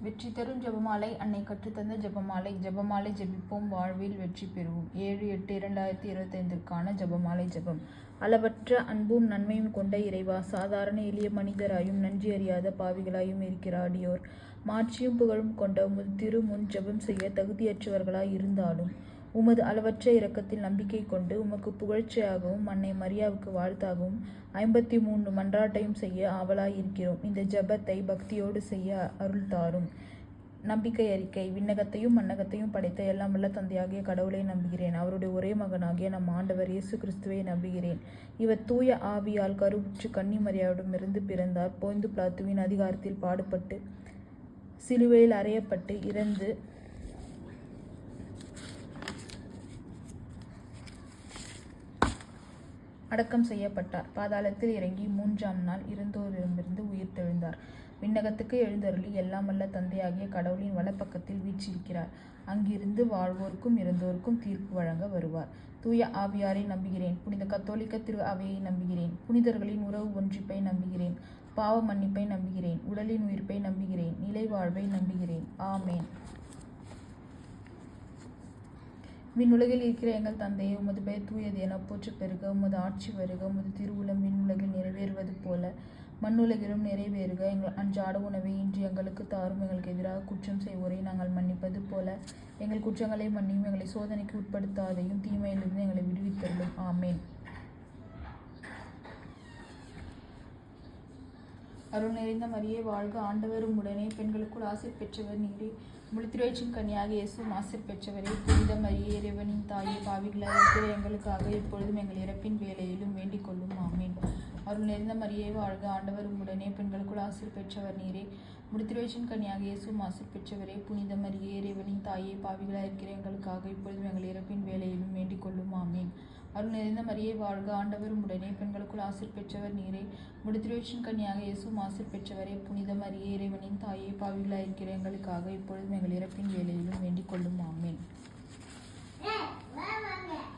வெற்றி தரும் ஜெபமாலை. அன்னை கற்றுத்தந்த ஜெபமாலை. ஜெபமாலை ஜெபிப்போம், வாழ்வில் வெற்றி பெறுவோம். 7/8/2025க்கான ஜெபமாலை ஜெபம். அளவற்ற அன்பும் நன்மையும் கொண்ட இறைவா, சாதாரண எளிய மனிதராயும் நன்றி அறியாத பாவிகளாயும் இருக்கிற அடியோர் மாட்சியும் புகழும் கொண்ட உமது திரு முன் ஜெபம் செய்ய தகுதியற்றவர்களாய் இருந்தாலும் உமது அளவற்ற இரக்கத்தில் நம்பிக்கை கொண்டு உமக்கு புகழ்ச்சியாகவும் அன்னை மரியாவுக்கு வாழ்த்தாகவும் 53 மன்றாட்டையும் செய்ய ஆவலாய் இருக்கிறோம். இந்த ஜெபத்தை பக்தியோடு செய்ய அருள் தாரும். நம்பிக்கை அறிக்கை. விண்ணகத்தையும் மண்ணகத்தையும் படைத்த எல்லாம் வல்ல தந்தையாகிய கடவுளை நம்புகிறேன். அவருடைய ஒரே மகனாகிய நம் ஆண்டவர் இயேசு கிறிஸ்துவை நம்புகிறேன். இவர் தூய ஆவியால் கருவுற்று கன்னி மரியாவிடமிருந்து பிறந்தார். போய்ந்து பிலாத்துவின் அதிகாரத்தில் பாடுபட்டு சிலுவையில் அறையப்பட்டு இறந்து அடக்கம் செய்யப்பட்டார். பாதாளத்தில் இறங்கி 3ஆம் நாள் இறந்தோரிடமிருந்து உயிர் தெழுந்தார். விண்ணகத்துக்கு எழுந்தருளி எல்லாம் வல்ல தந்தையாகிய கடவுளின் வலப்பக்கத்தில் வீற்றிருக்கிறார். அங்கிருந்து வாழ்வோருக்கும் இறந்தோருக்கும் தீர்ப்பு வழங்க வருவார். தூய ஆவியாரை நம்புகிறேன். புனித கத்தோலிக்க திரு அவையை நம்புகிறேன். புனிதர்களின் உறவு ஒன்றிப்பை நம்புகிறேன். பாவ மன்னிப்பை நம்புகிறேன். உடலின் உயிர்ப்பை நம்புகிறேன். நிலை வாழ்வை நம்புகிறேன். ஆமேன். விண்ணுலகில் இருக்கிற எங்கள் தந்தையை, உமது பெயர் தூயது என போற்று பெருக. உமது ஆட்சி வருக. உமது திருவுளம் விண்ணுலகில் நிறைவேறுவது போல மண்ணுலகிலும் நிறைவேறுக. எங்கள் அன்றாட உணவை இன்று எங்களுக்கு தாரும். எங்களுக்கு எதிராக குற்றம் செய்வோரை நாங்கள் மன்னிப்பது போல எங்கள் குற்றங்களை மன்னியும். எங்களை சோதனைக்கு உட்படுத்தாதையும் தீமையிலிருந்து எங்களை விடுவித்தருளும். ஆமேன். அருள் நிறைந்த மரியே வாழ்க, ஆண்டவரும் உடனே பெண்களுக்குள் ஆசீர் பெற்றவர் நீரே. முழுத்திரைச்சின் கன்னியாக இயேசுவும் ஆசீர் பெற்றவரே. புனித மரியே, இறைவனின் தாயே, பாவிகளாய் இருக்கிற எங்களுக்காக இப்பொழுதும் எங்கள் இறப்பின் வேலையிலும் வேண்டிக் கொள்ளும். ஆமேன். அருள் நிறைந்த மரியே வாழ்க, ஆண்டவரும் உடனே பெண்களுக்குள் ஆசீர் பெற்றவர் நீரே. முழுத்திரைச்சின் கன்னியாக இயேசுவும் ஆசீர் பெற்றவரே. புனித மரியே, இறைவனின் தாயே, பாவிகளாய் இருக்கிற எங்களுக்காக இப்பொழுதும் எங்கள் இறப்பின் வேலையிலும் வேண்டிக் கொள்ளும். ஆமேன். அருள் நிறைந்த மரியே வாழ்க, ஆண்டவரும் உடனே பெண்களுக்குள் ஆசீர் பெற்றவர் நீரே. முழுத்திரைச்சின் கன்னியாக இயேசுவும் ஆசீர் பெற்றவரே. புனித மரியே, இறைவனின் தாயே, பாவிகளாய் இருக்கிற எங்களுக்காக இப்பொழுதும் எங்கள் இறப்பின் வேலையிலும் வேண்டிக் கொள்ளும். ஆமேன்.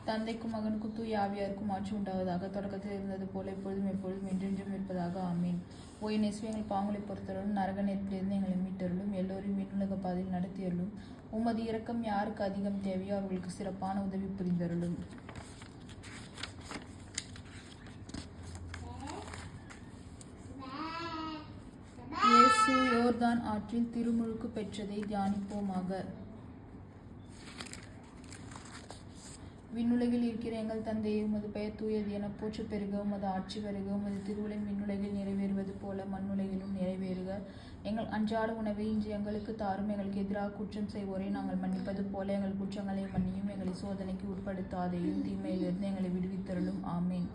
தந்தைக்கும் மகனுக்கும் தூய ஆவியாருக்கும் ஆட்சி உண்டாவதாக. தொடக்கத்தில் இருந்தது போல இப்பொழுதும் எப்பொழுதும் என்றென்றும் இருப்பதாக. ஆமேன். ஓய் நெசுவே, எங்கள் பாவங்களை பொறுத்தருளும். நரக நெருப்பிலிருந்து எங்களை மீட்டருளும். எல்லோரையும் விண்ணுலக பாதையில் நடத்தியருளும். உமது இரக்கம் யாருக்கு அதிகம் தேவையோ அவர்களுக்கு சிறப்பான உதவி புரிந்தருளும். இயேசு யோர்தான் ஆற்றில் திருமுழுக்கு பெற்றதை தியானிப்போமாக. விண்ணுலகில் இருக்கிற எங்கள் தந்தையை, உமது பெயர் தூயது என போற்று பெருக. உமது ஆட்சி வருக. உமது திருவுளம் விண்ணுலகில் நிறைவேறுவது போல மண்ணுலகிலும் நிறைவேறுக. எங்கள் அன்றாட உணவை இன்று எங்களுக்கு தாரும். எங்களுக்கு எதிராக குற்றம் செய்வோரை நாங்கள் மன்னிப்பது போல எங்கள் குற்றங்களை மன்னியும். எங்களை சோதனைக்கு உட்படுத்தாதையும் தீமையிலிருந்து எங்களை விடுவித்தருளும். ஆமேன்.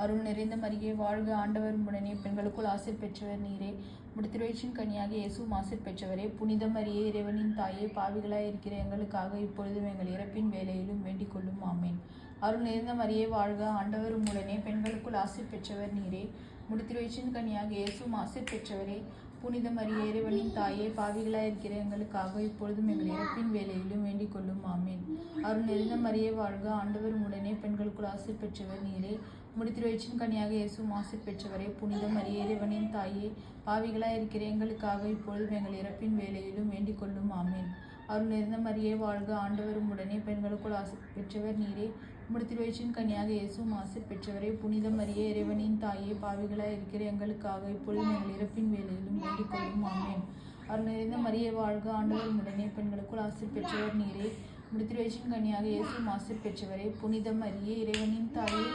அருள் நிறைந்த மரியே வாழ்க, ஆண்டவர் உடனே பெண்களுக்குள் ஆசீர் பெற்றவர் நீரே. முழுத்திரைச்சின் கன்னியாக இயேசுவும் ஆசீர் பெற்றவரே. புனித மரியே, இறைவனின் தாயே, பாவிகளாய் இருக்கிற எங்களுக்காக இப்பொழுதும் எங்கள் இறப்பின் வேலையிலும் வேண்டிக் கொள்ளும். ஆமேன். அருள் நிறைந்த மரியே வாழ்க, ஆண்டவர் உடனே பெண்களுக்குள் ஆசீர் பெற்றவர் நீரே. முழுத்திரைச்சின் கன்னியாக இயேசுவும் ஆசீர் பெற்றவரே. புனித மரியே, இறைவனின் தாயே, பாவிகளாய் இருக்கிற எங்களுக்காக இப்பொழுதும் எங்கள் இறப்பின் வேலையிலும் வேண்டிக் கொள்ளும். ஆமேன். அருள் நிறைந்த மரியே வாழ்க, ஆண்டவர் உடனே பெண்களுக்குள் ஆசீர் பெற்றவர் நீரே. முழுத்திரைச்சின் கன்னியாக இயேசுவும் ஆசீர் பெற்றவரே. புனித மரியே, இறைவனின் தாயே, பாவிகளாய் இருக்கிற எங்களுக்காக இப்பொழுதும் எங்கள் இறப்பின் வேலையிலும் வேண்டிக் கொள்ளும். ஆமேன். அருள் நிறைந்த மரியே வாழ்க, ஆண்டவரும் உடனே பெண்களுக்குள் ஆசீர் பெற்றவர் நீரே. முழுத்திரைச்சின் கன்னியாக இயேசுவும் ஆசீர் பெற்றவரே. புனித மரியே, இறைவனின் தாயே, பாவிகளாய் இருக்கிற எங்களுக்காக இப்பொழுதும் எங்கள் இறப்பின் வேலையிலும் வேண்டிக் கொள்ளும். ஆமேன். அருள் நிறைந்த மரியே வாழ்க, ஆண்டவரும் உடனே பெண்களுக்குள் ஆசீர் பெற்றவர் நீரே. முழுத்திரைச்சின் கன்னியாக இயேசுவும் ஆசீர் பெற்றவரே. புனித மரியே, இறைவனின் தாயே,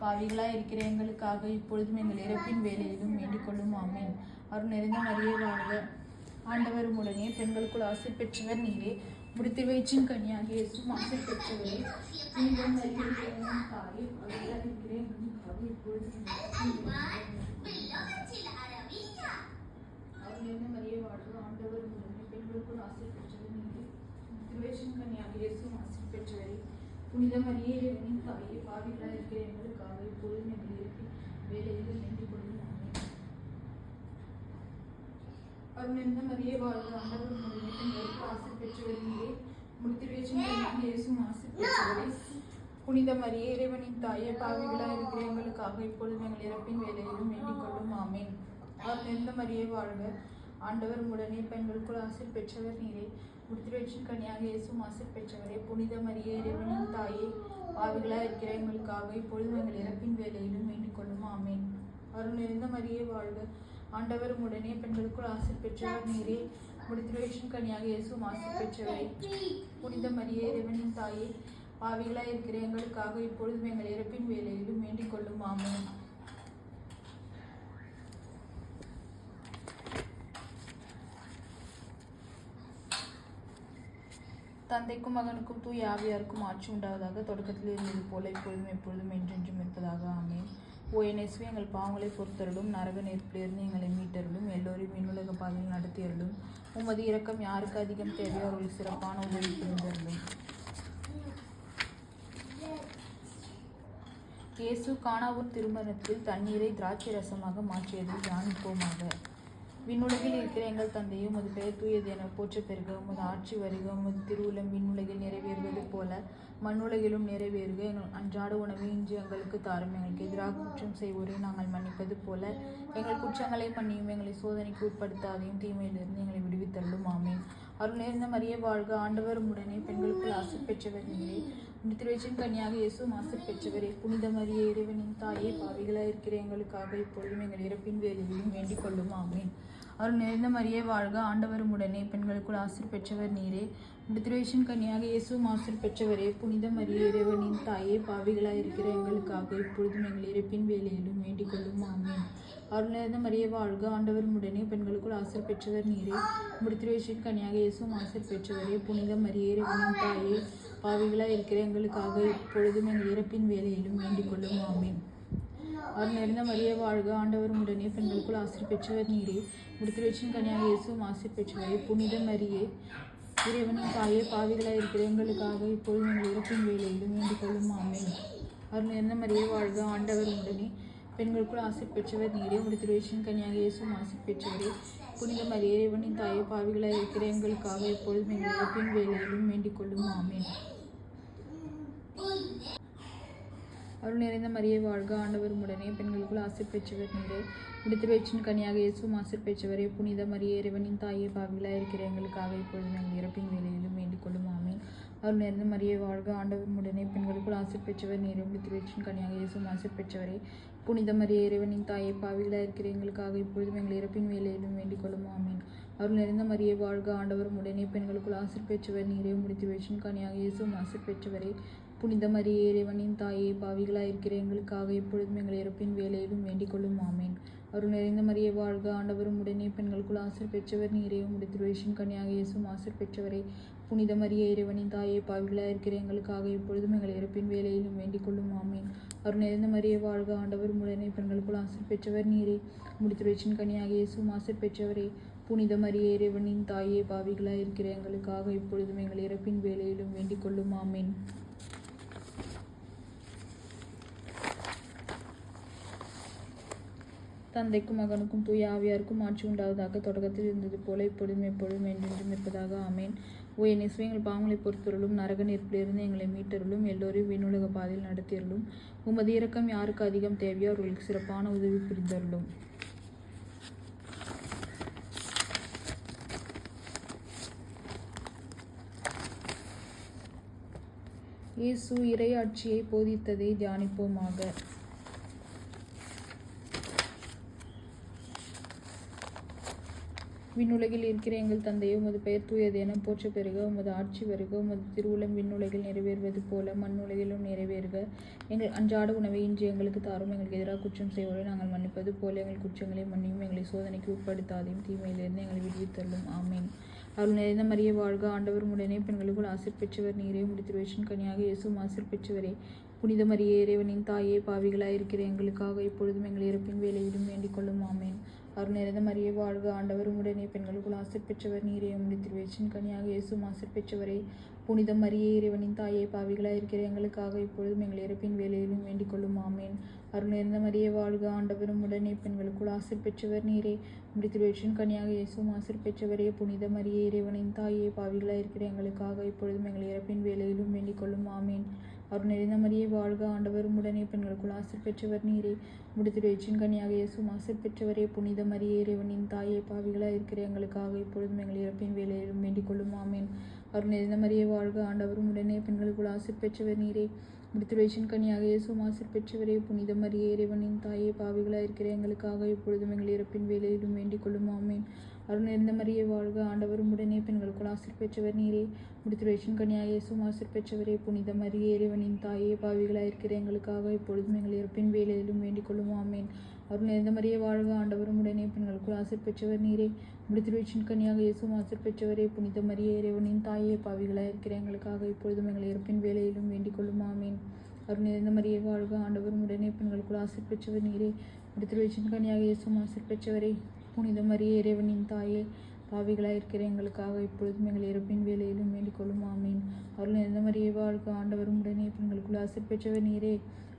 பாவிகளாய் இருக்கிற எங்களுக்காக இப்பொழுதும் எங்கள் இறப்பின் வேலையிலும் வேண்டிக் கொள்ளும். ஆமேன். அருள் நிறைந்த மரியே வாழ்க, ஆண்டவரும் உடனே பெண்களுக்குள் ஆசீர் பெற்றவர் நீரே. முழுத்திரைச்சின் கன்னியாக இயேசுவும் ஆசீர் பெற்றவரே. புனித மரியே, இறைவனின் தாயே, பாவிகளாய் இருக்கிற எங்களுக்காக இப்பொழுதும் அருள் நிறைந்த மரியே வாழ்க, ஆண்டவரும் உடனே பெண்களுக்குள் ஆசீர் பெற்றவர் நீரே. முழுத்திரைச்சின் கன்னியாக இயேசுவும் ஆசீர் பெற்றவரே. புனித மரியே, இறைவனின் தாயே, பாவிகளாய் இருக்கிற எங்களுக்காக இப்பொழுதும் எங்கள் இறப்பின் வேலையிலும் வேண்டிக் கொள்ளும். அருள் நிறைந்த மரியே வாழ்க, ஆண்டவரும் உடனே பெண்களுக்குள் ஆசீர் பெற்றவர் நீரே. முழுத்திரைச்சின் கன்னியாக இயேசுவும் ஆசீர் பெற்றவரே. புனித மரியே, இறைவனின் தாயே, பாவிகளாய் இருக்கிற எங்களுக்காக இப்பொழுதும் எங்கள் இறப்பின் வேலையிலும் வேண்டிக் கொள்ளும். ஆமேன். அருள் நிறைந்த மரியே வாழ்க, ஆண்டவர் உடனே பெண்களுக்குள் ஆசீர் பெற்றவர் நீரே. உத்திரவேற்றின் கன்னியாக இயேசுவும் ஆசீர் பெற்றவரே. புனித மரியே, இறைவனின் தாயே, பாவிகளாய் இருக்கிற எங்களுக்காக இப்பொழுதும் எங்கள் இறப்பின் வேலையிலும் வேண்டிக் கொள்ளும். ஆமேன். அருள் நிறைந்த மரியே வாழ்க. ஆண்டவர் உடனே பெண்களுக்குள் ஆசீர் பெற்றவர் நீரே. உத்திரவேற்றின் கன்னியாக இயேசுவும் ஆசீர் பெற்றவரே. புனித மரியே, இறைவனின் தாயே, பாவிகளாய் இருக்கிற எங்களுக்காக இப்பொழுதும் எங்கள் இறப்பின் வேலையிலும் வேண்டிக் கொள்ளும். ஆமேன். தந்தைக்கும் மகனுக்கும் தூய ஆவியாருக்கும் ஆட்சி உண்டாவதாக. தொடக்கத்தில் இருந்தது போல இப்பொழுதும் எப்பொழுதும் என்றென்றும் இருப்பதாக. ஆமேன். ஓ இயேசுவே, எங்கள் பாவங்களை பொறுத்தருளும், நரக நெருப்பிலிருந்து எங்களை மீட்டருளும், எல்லோரையும் விண்ணுலக பாதையில் நடத்தியருளும். உமது இரக்கம் யாருக்கு அதிகம் தேவையோ அவர்களுக்கு சிறப்பான உதவி புரிந்தருளும். இயேசு கானாவூர் திருமணத்தில் தண்ணீரை திராட்சை ரசமாக மாற்றியதை தியானிப்போமாக. விண்ணுலகில் இருக்கிற எங்கள் தந்தையே, உமது பெயர் தூயது என போற்ற பெறுக. உமது ஆட்சி வருக. உமது திருவுளம் விண்ணுலகில் நிறைவேறுவது போல மண்ணுலகிலும் நிறைவேறுக. எங்கள் அன்றாட உணவை இன்று எங்களுக்கு தாரும். எங்களுக்கு எதிராக குற்றம் செய்வோரை நாங்கள் மன்னிப்பது போல எங்கள் குற்றங்களை மன்னியும். எங்களை சோதனைக்கு உட்படுத்தாதையும் தீமையிலிருந்து எங்களை விடுவித்தள்ளும். ஆமேன். அருள் நேர்ந்த மரியே வாழ்க. ஆண்டவர் உடனே பெண்களுக்குள் ஆசீர் பெற்றவர் நீரே. உத்திரவேற்றின் கன்னியாக இயேசுவும் ஆசீர் பெற்றவரே. புனித மரியே, இறைவனின் தாயே, பாவிகளாய் இருக்கிற எங்களுக்காக இப்பொழுதும் எங்கள் இறப்பின் வேலையிலும் வேண்டிக் கொள்ளும். ஆமேன். அருள் நிறைந்த மரியே வாழ்க. ஆண்டவர் உடனே பெண்களுக்குள் ஆசீர் பெற்றவர் நீரே. உத்திரவேற்றின் கன்னியாக இயேசுவும் ஆசீர் பெற்றவரே. புனித மரியே, இறைவனின் தாயே, பாவிகளாய் இருக்கிற எங்களுக்காக இப்பொழுதும் எங்கள் இறப்பின் வேலையிலும் வேண்டிக் கொள்ளும். ஆமேன். அருள் நிறைந்த மரியே வாழ்க. ஆண்டவர் உடனே பெண்களுக்குள் ஆசீர் பெற்றவர் நீரே. உத்திரவேற்றின் கன்னியாக இயேசுவும் ஆசீர் பெற்றவரே. புனித மரியே, இறைவனின் தாயே, பாவிகளாய் இருக்கிற எங்களுக்காக இப்பொழுதும் எங்கள் இறப்பின் வேலையிலும் வேண்டிக் கொள்ளும். ஆமேன். அருள் நிறைந்த மரியே வாழ்க. ஆண்டவர் உடனே பெண்களுக்குள் ஆசீர் பெற்றவர் நீரே. உத்திரவேற்றின் கன்னியாக இயேசுவும் ஆசீர் பெற்றவரே. புனித மரியே, இறைவனின் தாயே, பாவிகளாய் இருக்கிற எங்களுக்காக இப்பொழுதும் எங்கள் இறப்பின் வேலையிலும் வேண்டிக் கொள்ளும். ஆமேன். அருள் நிறைந்த மரியே வாழ்க. ஆண்டவர் உடனே பெண்களுக்குள் ஆசீர் பெற்றவர் நீரே. உத்திரவேற்றின் கன்னியாக இயேசுவும் ஆசீர் பெற்றவரே. புனித மரியே, இறைவனின் தாயே, பாவிகளாய் இருக்கிற எங்களுக்காக இப்பொழுதும் எங்கள் இறப்பின் வேலையிலும் வேண்டிக் கொள்ளும். ஆமேன். அருள் நிறைந்த மரியே வாழ்க. ஆண்டவர் உடனே பெண்களுக்குள் ஆசீர் பெற்றவர் நீரே. உத்திரவேற்றின் கன்னியாக இயேசுவும் ஆசீர் பெற்றவரே. புனித மரியே, இறைவனின் தாயே, பாவிகளாய் இருக்கிற எங்களுக்காக இப்பொழுதும் எங்கள் இறப்பின் வேலையிலும் வேண்டிக் கொள்ளும். ஆமேன். அருள் நிறைந்த மரியே வாழ்க. ஆண்டவர் உடனே பெண்களுக்குள் ஆசீர் பெற்றவர் நீரே. உத்திரவேற்றின் கன்னியாக இயேசுவும் ஆசீர் பெற்றவரே. புனித மரியே, இறைவனின் தாயே, பாவிகளாய் இருக்கிற எங்களுக்காக இப்பொழுதும் எங்கள் இறப்பின் வேலையிலும் வேண்டிக் கொள்ளும். ஆமேன். அருள் நிறைந்த மரியே வாழ்க. ஆண்டவர் உடனே பெண்களுக்குள் ஆசீர் பெற்றவர் நீரே. உத்திரவேற்றின் கன்னியாக இயேசுவும் ஆசீர் பெற்றவரே. புனித மரியே, இறைவனின் தாயே, பாவிகளாய் இருக்கிற எங்களுக்காக இப்பொழுதும் எங்கள் இறப்பின் வேலையிலும் வேண்டிக் கொள்ளும். ஆமேன். அருள் நிறைந்த மரியே வாழ்க. ஆண்டவர் உடனே பெண்களுக்குள் ஆசீர் பெற்றவர் நீரே. உத்திரவேற்றின் கன்னியாக இயேசுவும் ஆசீர் பெற்றவரே. புனித மரியே, இறைவனின் தாயே, பாவிகளாய் இருக்கிற எங்களுக்காக இப்பொழுதும் எங்கள் இறப்பின் வேலையிலும் வேண்டிக் கொள்ளும். ஆமேன். அருள் நிறைந்த மரியே வாழ்க. ஆண்டவர் உடனே பெண்களுக்குள் ஆசீர் பெற்றவர் நீரே. உத்திரவேற்றின் கன்னியாக இயேசுவும் ஆசீர் பெற்றவரே. புனித மரியே, இறைவனின் தாயே, பாவிகளாய் இருக்கிற எங்களுக்காக இப்பொழுதும் எங்கள் இறப்பின் வேலையிலும் வேண்டிக் கொள்ளும். ஆமேன். தந்தைக்கும் மகனுக்கும் தூய ஆவியாருக்கும் ஆட்சி உண்டாவதாக. தொடக்கத்தில் இருந்தது போல இப்பொழுதும் எப்பொழுதும் என்றென்றும் இருப்பதாக. ஆமேன். ஓ இயேசுவே, எங்கள் பாவங்களை பொறுத்தருளும், நரக நெருப்பிலிருந்து எங்களை மீட்டருளும், எல்லோரையும் விண்ணுலக பாதையில் நடத்தியருளும். உமது இரக்கம் யாருக்கு அதிகம் தேவையோ அவர்களுக்கு சிறப்பான உதவி புரிந்தருளும். இயேசு இறையாட்சியை போதித்ததை தியானிப்போமாக. விண்ணுலகில் இருக்கிற எங்கள் தந்தையே, உமது பெயர் தூயது என போற்ற பெறுக. உமது ஆட்சி வருக. உமது திருவுளம் விண்ணுலகில் நிறைவேறுவது போல மண்ணுலகிலும் நிறைவேறுக. எங்கள் அன்றாட உணவை இன்று எங்களுக்கு தாரும். எங்களுக்கு எதிராக குற்றம் செய்வோரை நாங்கள் மன்னிப்பது போல எங்கள் குற்றங்களை மன்னியும். எங்களை சோதனைக்கு உட்படுத்தாதையும் தீமையிலிருந்து எங்களை விடுவித்தள்ளும். ஆமேன். அருள் நிறைந்த மரியே வாழ்க. ஆண்டவர் உடனே பெண்களுக்குள் ஆசீர் பெற்றவர் நீரே. உத்திரவேற்றின் கன்னியாக இயேசுவும் ஆசீர் பெற்றவரே. புனித மரியே, இறைவனின் தாயே, பாவிகளாய் இருக்கிற எங்களுக்காக இப்பொழுதும் எங்கள் இறப்பின் வேலையிலும் வேண்டிக் கொள்ளும். ஆமேன். அருள் நிறைந்த மரியே வாழ்க. ஆண்டவர் உடனே பெண்களுக்குள் ஆசீர் பெற்றவர் நீரே. உத்திரவேற்றின் கன்னியாக இயேசுவும் ஆசீர் பெற்றவரே. புனித மரியே, இறைவனின் தாயே, பாவிகளாய் இருக்கிற எங்களுக்காக இப்பொழுதும் எங்கள் இறப்பின் வேலையிலும் வேண்டிக் கொள்ளும். ஆமேன். அருள் நிறைந்த மரியே வாழ்க. ஆண்டவர் உடனே பெண்களுக்குள் ஆசீர் பெற்றவர் நீரே. உத்திரவேற்றின் கன்னியாக இயேசுவும் ஆசீர் பெற்றவரே. புனித மரியே, இறைவனின் தாயே, பாவிகளாய் இருக்கிற எங்களுக்காக இப்பொழுதும் எங்கள் இறப்பின் வேலையிலும் வேண்டிக் கொள்ளும். ஆமேன். அவர் நிறைந்த மரியே வாழ்க, ஆண்டவர் உடனே பெண்களுக்குள் ஆசீர் பெற்றவர் நீரே. முடித்திருச்சின் கனியாக இயேசுவும் ஆசீர் பெற்றவரே. புனித மரியே இறைவனின் தாயே, பாவிகளாய் இருக்கிற எங்களுக்காக இப்பொழுதும் எங்கள் இறப்பின் வேளையிலும் வேண்டிக் கொள்ளும். ஆமேன். அவர் நிறைந்த மரியே வாழ்க, ஆண்டவர் உடனே பெண்களுக்குள் ஆசீர் பெற்றவர் நீரே. முடித்திருச்சின் கனியாக இயேசுவும் ஆசீர் பெற்றவரே. புனித மரியே இறைவனின் தாயே, பாவிகளாய் இருக்கிற எங்களுக்காக இப்பொழுதும் எங்கள் இறப்பின் வேளையிலும் வேண்டிக் கொள்ளும். ஆமேன். அருள் நிறைந்த மரியே வாழ்க, ஆண்டவர் உடனே பெண்களுக்குள் ஆசீர் பெற்றவர் நீரே. முடித்திருச்சின் கனியாக இயேசுவும் ஆசீர் பெற்றவரே. புனித மரியே இறைவனின் தாயே, பாவிகளாய் இருக்கிற எங்களுக்காக இப்பொழுதும் எங்கள் இறப்பின் வேளையிலும் வேண்டிக் கொள்ளும். ஆமேன். அருள் நிறைந்த மரியே வாழ்க, ஆண்டவர் உடனே பெண்களுக்குள் ஆசீர் பெற்றவர் நீரே. முடித்திருச்சின் கனியாக இயேசுவும் ஆசீர் பெற்றவரே. புனித மரியே இறைவனின் தாயே, பாவிகளாய் இருக்கிற எங்களுக்காக இப்பொழுதும் எங்கள் இறப்பின் வேளையிலும் வேண்டிக் கொள்ளும். ஆமேன். அருள் நிறைந்த மரியே வாழ்க, ஆண்டவர் உடனே பெண்களுக்குள் ஆசீர் பெற்றவர் நீரே. முடித்திருச்சின் கனியாக இயேசுவும் ஆசீர் பெற்றவரே. புனித மரியே இறைவனின் தாயே, பாவிகளாய் இருக்கிற எங்களுக்காக இப்பொழுதும் எங்கள் இறப்பின் வேளையிலும் வேண்டிக் கொள்ளும். ஆமீன். அருள் நிறைந்த மரியே வாழ்க, ஆண்டவர் உடனே பெண்களுக்குள் ஆசீர் பெற்றவர் நீரே.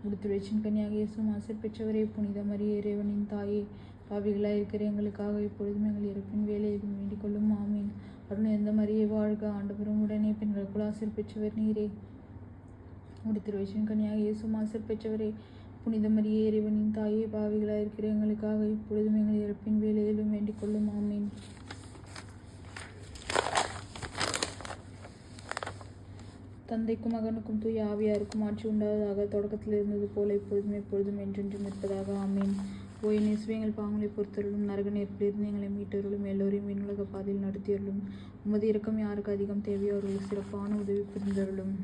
முடித்திருச்சின் கனியாக இயேசுவும் ஆசீர் பெற்றவரே. புனித மரியே இறைவனின் தாயே, பாவிகளாய் இருக்கிற எங்களுக்காக இப்பொழுதும் எங்கள் இறப்பின் வேளையிலும் வேண்டிக் கொள்ளும். ஆமீன். அருள் நிறைந்த மரியே வாழ்க, ஆண்டவர் உடனே பெண்களுக்குள் ஆசீர் பெற்றவர் நீரே. முடித்திருச்சின் கனியாக இயேசுவும் ஆசீர் பெற்றவரே. புனித மரியே இறைவனின் தாயே, பாவிகளாய் இருக்கிற எங்களுக்காக இப்பொழுதும் எங்கள் இறப்பின் வேளையிலும் வேண்டிக் கொள்ளும். ஆமீன். தந்தைக்கும் மகனுக்கும் தூய ஆவியாருக்கும் ஆட்சி உண்டாவதாக. தொடக்கத்தில் இருந்தது போல இப்பொழுதும் எப்பொழுதும் என்றென்றும் இருப்பதாக. ஆமீன். ஓ என் இயேசுவே, எங்கள் பாவங்களை பொறுத்தருளும், நரக நெருப்பிலிருந்து எங்களை மீட்டருளும், எல்லோரையும் விண்ணுலக பாதையில் நடத்தியருளும். உமது இரக்கம் யாருக்கு அதிகம் தேவையோ அவர்களுக்கு சிறப்பான உதவி புரிந்தருளும்.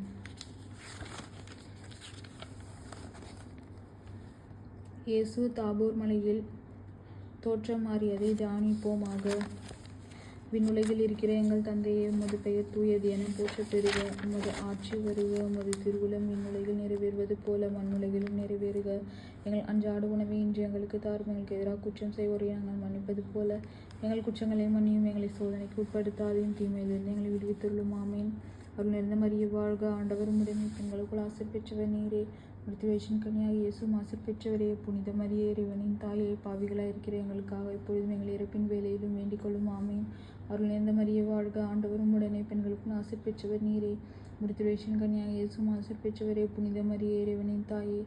இயேசு தாபோர் மலையில் தோற்றம் மாறியதை தியானிப்போமாக. விண்ணுலகில் இருக்கிற எங்கள் தந்தையே, உமது பெயர் தூயது என போற்றப் பெறுக. உமது ஆட்சி வருக. உமது திருவுளம் விண்ணுலகில் நிறைவேறுவது போல மண்ணுலகிலும் நிறைவேறுக. எங்கள் அன்றாட உணவை இன்று எங்களுக்கு தாரும். எங்களுக்கு எதிராக குற்றம் செய்வோரை நாங்கள் மன்னிப்பது போல எங்கள் குற்றங்களை மன்னியும். எங்களை சோதனைக்கு உட்படுத்தாதையும் தீமையிலிருந்து எங்களை விடுவித்தருளும். ஆமேன். அருள் நிறைந்த மரியே வாழ்க, ஆண்டவர் உம்முடனே பெண்களுக்குள் ஆசீர் பெற்றவர் நீரே. முடித்திருச்சின் கனியாக இயேசுவும் ஆசீர் பெற்றவரே. புனித மரியே இறைவனின் தாயே, பாவிகளாய் இருக்கிற எங்களுக்காக இப்பொழுதும் எங்கள் இறப்பின் வேளையிலும் வேண்டிக் கொள்ளும். ஆமீன். அருள் நிறைந்த மரியே வாழ்க, ஆண்டவர் உம்முடனே பெண்களுக்குள் ஆசீர் பெற்றவர் நீரே. முடித்திருச்சின் கனியாக இயேசுவும் ஆசீர் பெற்றவரே. புனித மரியே இறைவனின் தாயே,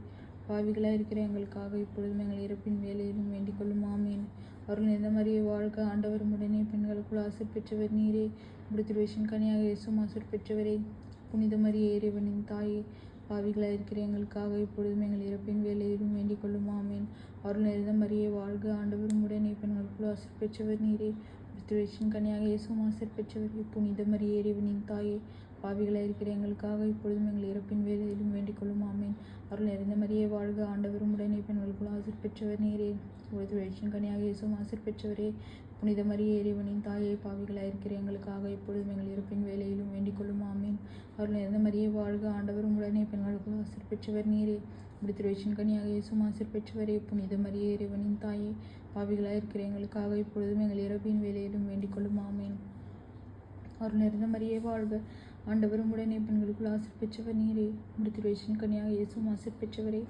பாவிகளாய் இருக்கிற எங்களுக்காக இப்பொழுதும் எங்கள் இறப்பின் வேளையிலும் வேண்டிக் கொள்ளும். ஆமீன். அருள் நிறைந்த மரியே வாழ்க, ஆண்டவர் உம்முடனே பெண்களுக்குள் ஆசீர் பெற்றவர் நீரே. முடித்திருச்சின் கனியாக இயேசுவும் ஆசீர் பெற்றவரே. புனித மரியே இறைவனின் தாயே, பாவிகளாய் இருக்கிற எங்களுக்காக இப்பொழுதும் எங்கள் இறப்பின் வேளையிலும் வேண்டிக் கொள்ளும். ஆமீன். அருள் நிறைந்த மரியே வாழ்க, ஆண்டவர் உம்முடனே பெண்களுக்குள் ஆசீர் பெற்றவர் நீரே. முடித்திருச்சின் கனியாக இயேசுவும் ஆசீர் பெற்றவரே. புனித மரியே இறைவனின் தாயே, பாவிகளாய் இருக்கிற எங்களுக்காக இப்பொழுதும் எங்கள் இறப்பின் வேளையிலும் வேண்டிக் கொள்ளும். ஆமீன். அருள் நிறைந்த மரியே வாழ்க, ஆண்டவர் உம்முடனே பெண்களுக்குள் ஆசீர் பெற்றவர் நீரே. முடித்திருச்சின் கனியாக இயேசுவும் ஆசீர் பெற்றவரே. புனித மரியே இறைவனின் தாயே, பாவிகளாய் இருக்கிற எங்களுக்காக இப்பொழுதும் எங்கள் இறப்பின் வேளையிலும் வேண்டிக் கொள்ளும். ஆமீன். அருள் நிறைந்த மரியே வாழ்க, ஆண்டவர் உம்முடனே பெண்களுக்குள் ஆசீர் பெற்றவர் நீரே. முடித்திருச்சின் கனியாக இயேசுவும் ஆசீர் பெற்றவரே. புனித மரியே இறைவனின் தாயே, பாவிகளாய் இருக்கிற எங்களுக்காக இப்பொழுதும் எங்கள் இறப்பின் வேளையிலும் வேண்டிக் கொள்ளும். ஆமீன். அருள் நிறைந்த மரியே வாழ்க, ஆண்டவர் உம்முடனே பெண்களுக்குள் ஆசீர் பெற்றவர் நீரே. முடித்திருச்சின் கனியாக இயேசுவும் ஆசீர் பெற்றவரே.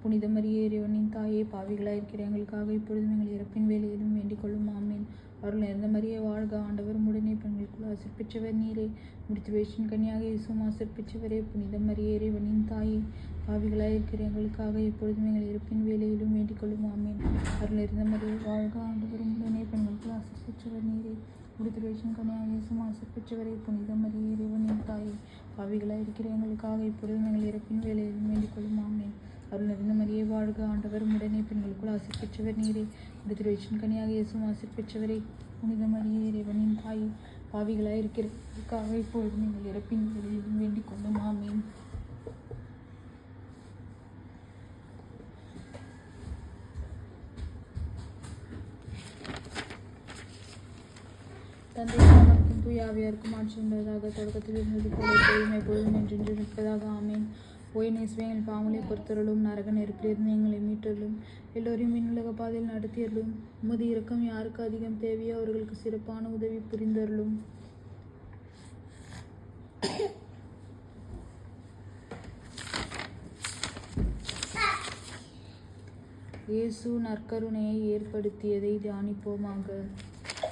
புனித மரியே இறைவனின் தாயே, பாவிகளாய் இருக்கிற எங்களுக்காக இப்பொழுதும் எங்கள் இறப்பின் வேளையிலும் வேண்டிக் கொள்ளும். ஆமீன். அருள் நிறைந்த மரியே வாழ்க, ஆண்டவர் உம்முடனே பெண்களுக்குள் ஆசீர் பெற்றவர் நீரே. முடித்திருச்சின் கனியாக இயேசுவும் ஆசீர் பெற்றவரே. புனித மரியே இறைவனின் தாயே, பாவிகளாய் இருக்கிற எங்களுக்காக இப்பொழுதும் எங்கள் இறப்பின் வேளையிலும் வேண்டிக் கொள்ளும். ஆமீன். அருள் நிறைந்த மரியே வாழ்க, ஆண்டவர் உம்முடனே பெண்களுக்குள் ஆசீர் பெற்றவர் நீரே. முடித்திருச்சின் கனியாக இயேசுவும் ஆசீர் பெற்றவரே. புனித மரியே இறைவனின் தாயே, பாவிகளாய் இருக்கிற எங்களுக்காக இப்பொழுதும் எங்கள் இறப்பின் வேளையிலும் வேண்டிக் கொள்ளும். ஆமீன். அருள் நிறைந்த மரியே வாழ்க, ஆண்டவர் உம்முடனே பெண்களுக்குள் ஆசீர் பெற்றவர் நீரே. முடித்திருச்சின் கனியாக இயேசுவும் ஆசீர் பெற்றவரே. புனித மரியே இறைவனின் தாயே, பாவிகளாய் இருக்கிற எங்களுக்காக இப்பொழுதும் எங்கள் இறப்பின் வேளையிலும் வேண்டிக் கொள்ளும். ஆமீன். தந்தைக்கும் மகனுக்கும் தூய ஆவியாருக்கும் ஆட்சி உண்டதாக. தொடக்கத்தில் இருந்தது போல இப்பொழுதும் எப்பொழுதும் என்றென்றும் இருப்பதாக. ஆமீன். ஓ என் இயேசுவே, எங்கள் பாவங்களை பொறுத்தருளும், நரக நெருப்பிலிருந்து எங்களை மீட்டருளும், எல்லோரையும் விண்ணுலக பாதையில் நடத்தியருளும். உமது இரக்கம் யாருக்கு அதிகம் தேவையோ அவர்களுக்கு சிறப்பான உதவி புரிந்தருளும். இயேசு நற்கருணையை ஏற்படுத்தியதை தியானிப்போமாக.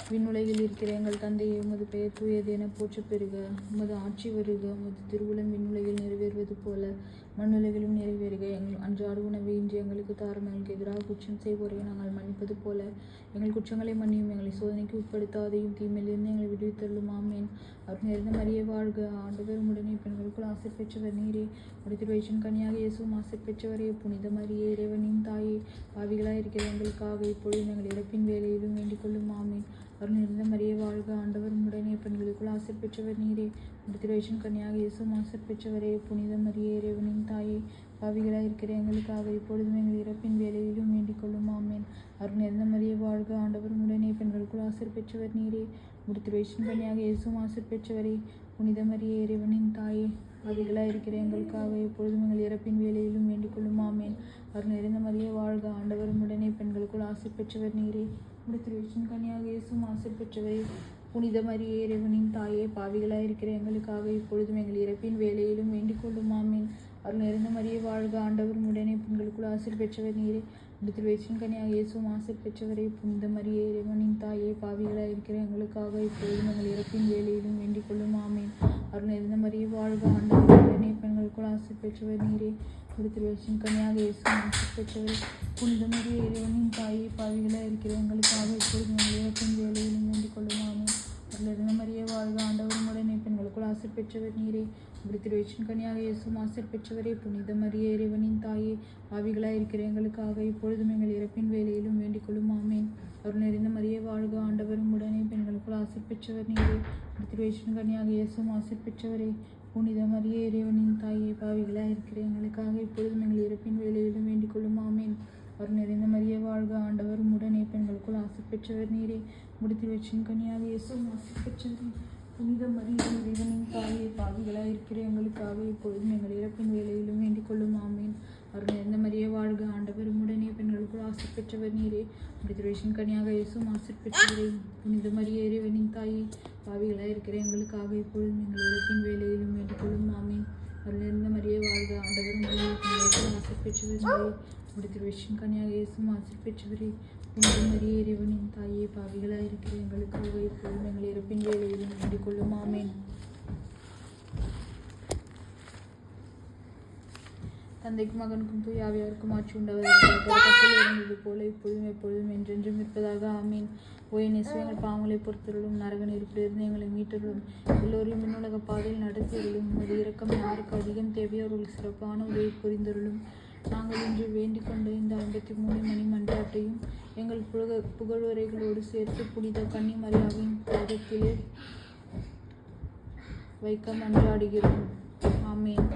விண்ணுலகில் இருக்கிற எங்கள் தந்தையே, உமது பெயர் தூயது என போற்றப் பெறுக. உமது ஆட்சி வருக. உமது திருவுளம் விண்ணுலகில் நிறைவேறுவது போல மண்ணுலகிலும் நிறைவேறுக. எங்கள் அன்றாட உணவை இன்று எங்களுக்கு தாரும். எங்களுக்கு எதிராக குற்றம் செய்வோரை நாங்கள் மன்னிப்பது போல எங்கள் குற்றங்களை மன்னியும். எங்களை சோதனைக்கு உட்படுத்தாதையும் தீமையிலிருந்து எங்களை விடுவித்தருளும். ஆமேன். அவர் நிறைந்த மரியே வாழ்க, ஆண்டவர் உடனே பெண்களுக்குள் ஆசை பெற்றவர் நீரே. திருவயிற்றின் கனியாக இயேசுவும் ஆசை பெற்றவரே. புனித மரியே, இறைவனின் தாயே, பாவிகளாய் இருக்கிற எங்களுக்காக இப்பொழுதும் எங்கள் இறப்பின் வேலையிலும் வேண்டிக் கொள்ளும். ஆமேன். அவர் நிறைந்த மரியே வாழ்க, ஆண்டவர் உடனே பெண்களுக்குள் ஆசை பெற்றவர் நீரே. திருவயிற்றின் கனியாக இயேசுவும் ஆசை பெற்றவரே. புனித மரியே, இறைவனின் தாயே, பாவிகளாய் இருக்கிற எங்களுக்காக இப்பொழுதும் எங்கள் இறப்பின் வேலையிலும் வேண்டிக் கொள்ளும். ஆமேன். அவர் நிறைந்த மரியே வாழ்க, ஆண்டவர் உடனே பெண்களுக்குள் ஆசை பெற்றவர் நீரே. திருவயிற்றின் கனியாக இயேசுவும் ஆசை பெற்றவரே. புனித மரியே, இறைவனின் தாயே, பாவிகளாய் இருக்கிற எங்களுக்காக இப்பொழுதும் எங்கள் இறப்பின் வேலையிலும் வேண்டிக் கொள்ளும். ஆமேன். அவர் நிறைந்த மரியே வாழ்க, ஆண்டவர் உடனே பெண்களுக்குள் ஆசை பெற்றவர் நீரே. திருவயிற்றின் கனியாக இயேசுவும் ஆசை பெற்றவரே. புனித மரியே, இறைவனின் தாயே, பாவிகளாய் இருக்கிற எங்களுக்காக இப்பொழுதும் எங்கள் இறப்பின் வேலையிலும் வேண்டிக் கொள்ளும். ஆமேன். அவர் நிறைந்த மரியே வாழ்க, ஆண்டவர் உடனே பெண்களுக்குள் ஆசை பெற்றவர் நீரே. திருவயிற்றின் கனியாக இயேசுவும் ஆசை பெற்றவரே. புனித மரியே, இறைவனின் தாயே, பாவிகளாய் இருக்கிற எங்களுக்காக இப்பொழுதும் எங்கள் இறப்பின் வேலையிலும் வேண்டிக் கொள்ளும். ஆமேன். அவர் நிறைந்த மரியே வாழ்க, ஆண்டவர் உடனே பெண்களுக்குள் ஆசை பெற்றவர் நீரே. திருவயிற்றின் கனியாக இயேசுவும் ஆசை பெற்றவரே. புனித மரியே, இறைவனின் தாயே, பாவிகளாய் இருக்கிற எங்களுக்காக இப்பொழுதும் எங்கள் இறப்பின் வேலையிலும் வேண்டிக் கொள்ளும். ஆமேன். அவர் நிறைந்த மரியே வாழ்க, ஆண்டவர் உடனே பெண்களுக்குள் ஆசை பெற்றவர் நீரே. திருவயிற்றின் கனியாக இயேசுவும் ஆசை பெற்றவரே. புனித மரியே, இறைவனின் தாயே, பாவிகளாய் இருக்கிற எங்களுக்காக இப்பொழுதும் எங்கள் இறப்பின் வேலையிலும் வேண்டிக் கொள்ளும். ஆமேன். அவர் நிறைந்த மரியே வாழ்க, ஆண்டவரும் உடனே பெண்களுக்குள் ஆசை பெற்றவர் நீரே. திருவயிற்றின் கனியாக இயேசுவும் ஆசை பெற்றவரே. புனித மரியே, இறைவனின் தாயே, பாவிகளாய் இருக்கிற எங்களுக்காக இப்பொழுதும் எங்கள் இறப்பின் வேலையிலும் வேண்டிக் கொள்ளும். ஆமேன். அவர் நிறைந்த மரியே வாழ்க, ஆண்டவரும் உடனே பெண்களுக்குள் ஆசை பெற்றவர் நீரே. திருவயிற்றின் கனியாக இயேசுவும் ஆசை பெற்றவரே. புனித மரியே, இறைவனின் தாயே, பாவிகளாய் இருக்கிற எங்களுக்காக இப்பொழுதும் எங்கள் இறப்பின் வேலையிலும் வேண்டிக் கொள்ளும். ஆமேன். அவர் நிறைந்த மரியே வாழ்க, ஆண்டவர் உடனே பெண்களுக்குள் ஆசை பெற்றவர் நீரே. திருவயிற்றின் கனியாக இயேசுவும் ஆசை பெற்றவரே. புனித மரியே, இறைவனின் தாயே, பாவிகளாய் இருக்கிற எங்களுக்காக இப்பொழுதும் எங்கள் இறப்பின் வேலையிலும் வேண்டிக் கொள்ளும். ஆமேன். அவர் நிறைந்த மரியே வாழ்க, ஆண்டவர் உடனே பெண்களுக்குள் ஆசை பெற்றவர் நீரே. திருவயிற்றின் கனியாக இயேசுவும் ஆசை பெற்றவரே. புனித மரியே, இறைவனின் தாயே, பாவிகளாய் இருக்கிற எங்களுக்காக இப்பொழுதும் எங்கள் இறப்பின் வேலையிலும் வேண்டிக் கொள்ளும். ஆமேன். தந்தைக்கும் மகனுக்கும் தூய ஆவியாருக்கும் ஆட்சி உண்டாவது போல இப்பொழுதும் எப்பொழுதும் என்றென்றும் இருப்பதாக. ஆமீன். ஓயனேசுவே, எங்கள் பாவங்களை பொறுத்தருளும், நரக நெருப்பிலிருந்து எங்களை மீட்டருளும், எல்லோரையும் விண்ணுலக பாதையில் நடத்தியருளும். உமது இரக்கம் யாருக்கு அதிகம் தேவையோ அவர்களுக்கு சிறப்பான உதவி புரிந்தருளும். நாங்கள் இன்று வேண்டிக் கொண்ட இந்த 53 மணி மன்றாட்டையும் எங்கள் புகழுரைகளோடு சேர்த்து புனித கன்னிமரியாவின் பாதத்திலே வைக்க மன்றாடுகிறோம். ஆமேன்.